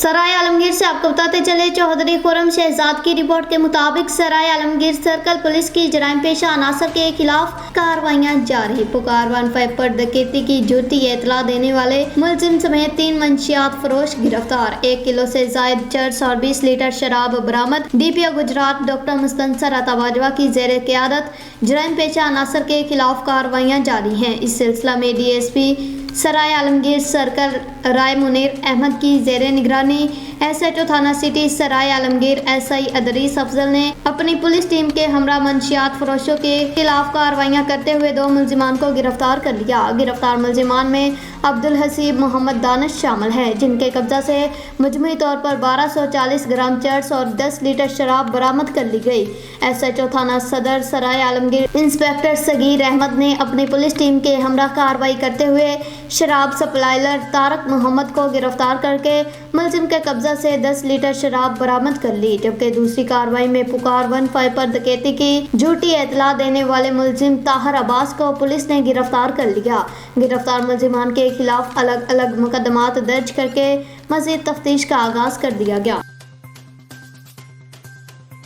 सराय आलमगीर से आपको बताते चले, चौधरी खुर्रम शहजाद की रिपोर्ट के मुताबिक सराय आलमगीर सर्कल पुलिस की जराइम पेशा अनासर के खिलाफ कार्रवाइयां जारी। पुकार 15 पर डकैती की झूठी इत्तला देने वाले मुलजिम समेत 3 मंशियात फरोश गिरफ्तार। 1 किलो से जायद चर्स और 20 लीटर शराब बरामद। DPO गुजरात डॉक्टर मुस्तनसर अता बाजवा की जेर क़यादत जराइम पेशा अनासर के खिलाफ कार्रवाइयां जारी हैं। इस सिलसिला में DSP सराय आलमगीर सर्कल राय मुनीर अहमद की जेर निगरानी SHO थाना सिटी सराय आलमगीर SI अदरीस अफजल ने अपनी पुलिस टीम के हमरा मंशियात फरोशों के खिलाफ कार्रवाइयां करते हुए 2 मुलजिमान को गिरफ्तार कर लिया। गिरफ्तार मुलजिमान में अब्दुल हसीब मोहम्मद दानिश शामिल है, जिनके कब्जा से मजमूई तौर पर 1240 ग्राम चर्स और 10 लीटर शराब बरामद कर ली गई। SHO थाना सदर सराय आलमगीर इंस्पेक्टर सगीर अहमद ने अपनी पुलिस टीम के हमरा कार्रवाई करते हुए शराब सप्लायर तारक मोहम्मद को गिरफ्तार करके मुलजिम के कब्जा से 10 लीटर शराब बरामद कर ली। जबकि दूसरी कार्रवाई में पुकार 15 पर डकैती की झूठी इत्तला देने वाले मुलजिम ताहर अब्बास को पुलिस ने गिरफ्तार कर लिया। गिरफ्तार मुलजिमान के खिलाफ अलग अलग मुकदमात दर्ज करके मजीद तफ्तीश का आगाज कर दिया गया।